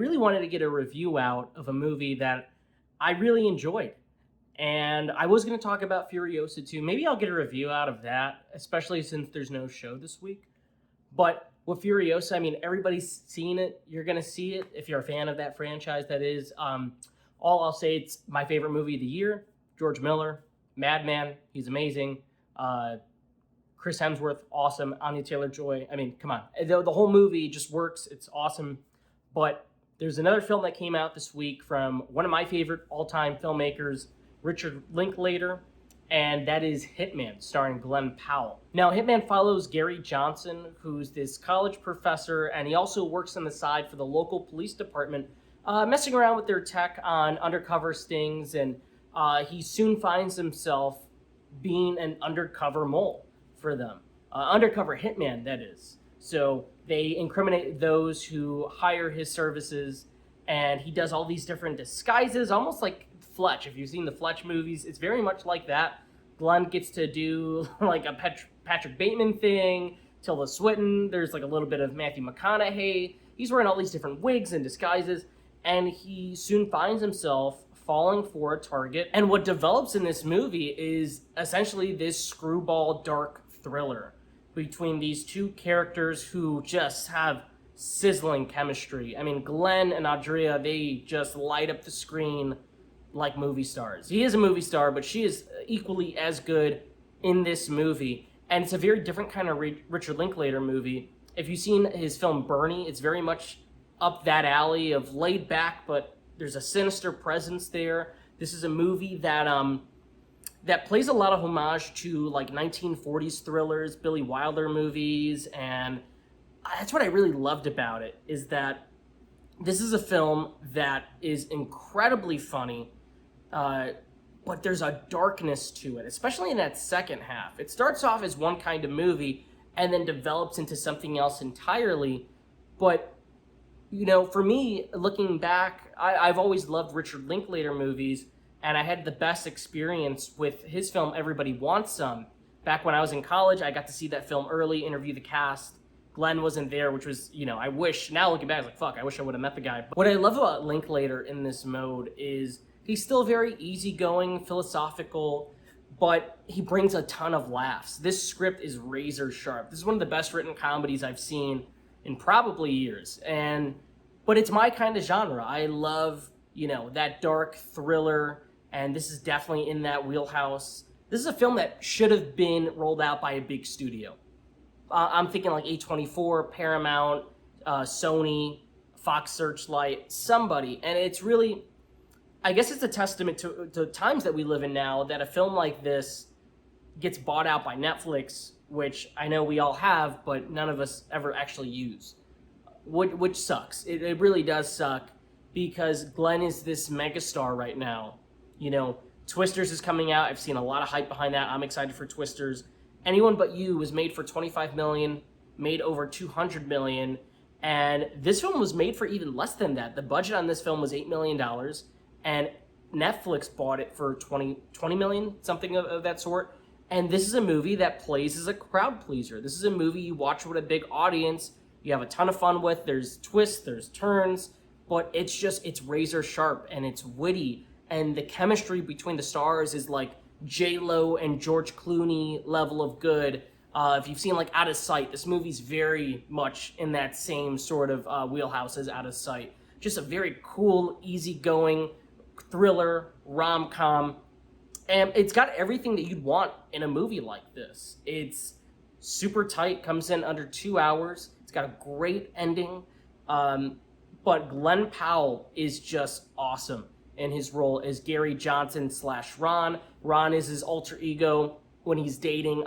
really wanted to get a review out of a movie that I really enjoyed. And I was going to talk about Furiosa 2. Maybe I'll get a review out of that, especially since there's no show this week. But with Furiosa, I mean, everybody's seen it. You're going to see it if you're a fan of that franchise, that is. All I'll say, it's my favorite movie of the year. George Miller, Madman, he's amazing. Chris Hemsworth, awesome. Anya Taylor-Joy, I mean, come on. The whole movie just works. It's awesome. But there's another film that came out this week from one of my favorite all-time filmmakers, Richard Linklater, and that is Hitman, starring Glen Powell. Now, Hitman follows Gary Johnson, who's this college professor, and he also works on the side for the local police department, messing around with their tech on undercover stings, and he soon finds himself being an undercover mole for them. Undercover hitman, that is. So they incriminate those who hire his services, and he does all these different disguises, almost like Fletch. If you've seen the Fletch movies, it's very much like that. Glenn gets to do like a Patrick Bateman thing, Tilda Swinton, there's like a little bit of Matthew McConaughey. He's wearing all these different wigs and disguises, and he soon finds himself falling for a target. And what develops in this movie is essentially this screwball dark thriller between these two characters who just have sizzling chemistry. I mean, Glenn and Andrea, they just light up the screen like movie stars. He is a movie star, but she is equally as good in this movie. And it's a very different kind of Richard Linklater movie. If you've seen his film Bernie, it's very much up that alley of laid back, but there's a sinister presence there. This is a movie that plays a lot of homage to like 1940s thrillers, Billy Wilder movies, and that's what I really loved about it, is that this is a film that is incredibly funny, but there's a darkness to it, especially in that second half. It starts off as one kind of movie and then develops into something else entirely. But, you know, for me, looking back, I've always loved Richard Linklater movies, and I had the best experience with his film Everybody Wants Some. Back when I was in college, I got to see that film early, interview the cast. Glenn wasn't there, which was, you know, I wish, now looking back, I was like, fuck, I wish I would have met the guy. But what I love about Linklater in this mode is he's still very easygoing, philosophical, but he brings a ton of laughs. This script is razor sharp. This is one of the best written comedies I've seen in probably years. But it's my kind of genre. I love, you know, that dark thriller, and this is definitely in that wheelhouse. This is a film that should have been rolled out by a big studio. I'm thinking like A24, Paramount, Sony, Fox Searchlight, somebody. And it's really, I guess it's a testament to times that we live in now, that a film like this gets bought out by Netflix, which I know we all have, but none of us ever actually use, which sucks. It really does suck, because Glenn is this megastar right now. You know, Twisters is coming out. I've seen a lot of hype behind that. I'm excited for Twisters. Anyone But You was made for $25 million, made over $200 million, and this film was made for even less than that. The budget on this film was $8 million, and Netflix bought it for $20 million, something of that sort. And this is a movie that plays as a crowd pleaser. This is a movie you watch with a big audience, you have a ton of fun with. There's twists, there's turns, but it's razor sharp, and it's witty, and the chemistry between the stars is like J-Lo and George Clooney level of good. If you've seen like Out of Sight, this movie's very much in that same sort of wheelhouse as Out of Sight. Just a very cool, easygoing thriller, rom-com. And it's got everything that you'd want in a movie like this. It's super tight, comes in under 2 hours. It's got a great ending. But Glen Powell is just awesome in his role as Gary Johnson / Ron. Ron is his alter ego when he's dating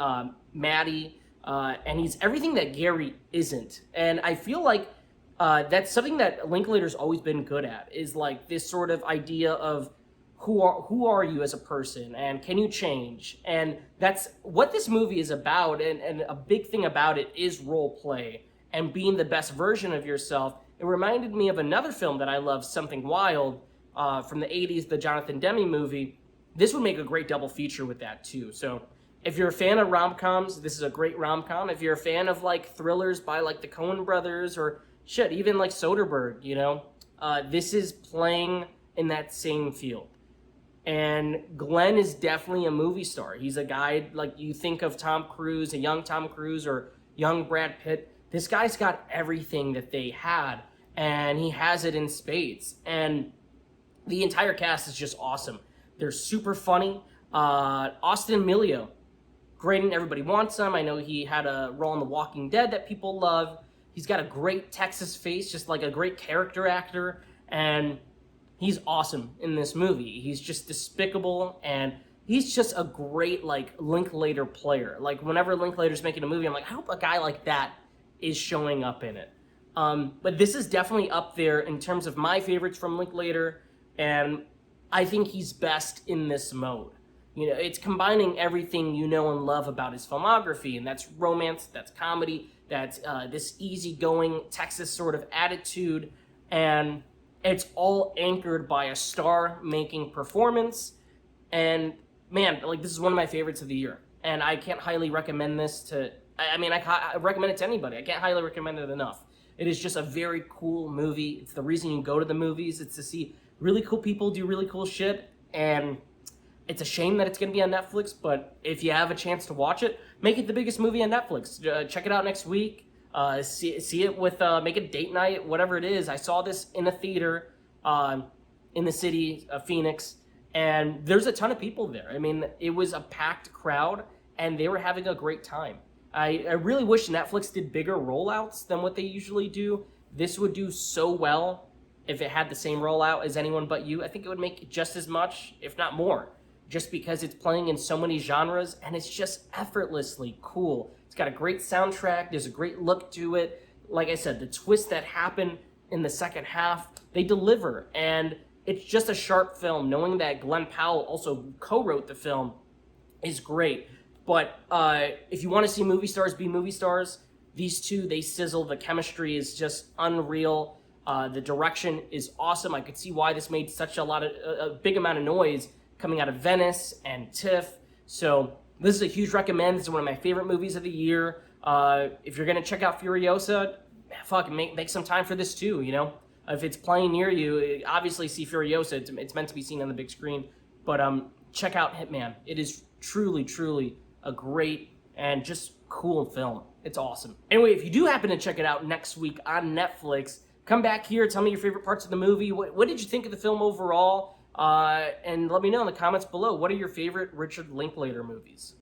Maddie, and he's everything that Gary isn't. And I feel like that's something that Linklater's always been good at, is like this sort of idea of who are you as a person, and can you change? And that's what this movie is about, and a big thing about it is role play and being the best version of yourself. It reminded me of another film that I love, Something Wild, from the 80s, the Jonathan Demme movie. This would make a great double feature with that too. So if you're a fan of rom-coms, this is a great rom-com. If you're a fan of like thrillers by like the Coen brothers, or shit, even like Soderbergh, you know, this is playing in that same field. And Glenn is definitely a movie star. He's a guy like you think of Tom Cruise, a young Tom Cruise or young Brad Pitt. This guy's got everything that they had, and he has it in spades. And the entire cast is just awesome. They're super funny. Austin Emilio, great and Everybody Wants Him. I know he had a role in The Walking Dead that people love. He's got a great Texas face, just like a great character actor. And he's awesome in this movie. He's just despicable, and he's just a great, like, Linklater player. Like, whenever Linklater's making a movie, I'm like, I hope a guy like that is showing up in it. But this is definitely up there in terms of my favorites from Linklater, and I think he's best in this mode. You know, it's combining everything you know and love about his filmography, and that's romance, that's comedy, that's this easygoing Texas sort of attitude, and it's all anchored by a star-making performance. And man, like, this is one of my favorites of the year, and I can't highly recommend this to. I recommend it to anybody. I can't highly recommend it enough. It is just a very cool movie. It's the reason you go to the movies. It's to see really cool people do really cool shit, and it's a shame that it's going to be on Netflix, but if you have a chance to watch it, make it the biggest movie on Netflix. Check it out next week. See it with, make it date night, whatever it is. I saw this in a theater in the city of Phoenix, and there's a ton of people there. I mean, it was a packed crowd, and they were having a great time. I really wish Netflix did bigger rollouts than what they usually do. This would do so well if it had the same rollout as Anyone But You. I think it would make just as much, if not more, just because it's playing in so many genres, and it's just effortlessly cool. It's got a great soundtrack. There's a great look to it. Like I said, the twists that happen in the second half, they deliver, and it's just a sharp film. Knowing that Glen Powell also co-wrote the film is great. But if you want to see movie stars be movie stars, these two, they sizzle. The chemistry is just unreal. The direction is awesome. I could see why this made such a big amount of noise coming out of Venice and TIFF. So this is a huge recommend. This is one of my favorite movies of the year. If you're going to check out Furiosa, make some time for this too, you know? If it's playing near you, obviously see Furiosa. It's meant to be seen on the big screen. But check out Hitman. It is truly, truly a great and just cool film. It's awesome. Anyway, if you do happen to check it out next week on Netflix, come back here, tell me your favorite parts of the movie. What did you think of the film overall? And let me know in the comments below, what are your favorite Richard Linklater movies?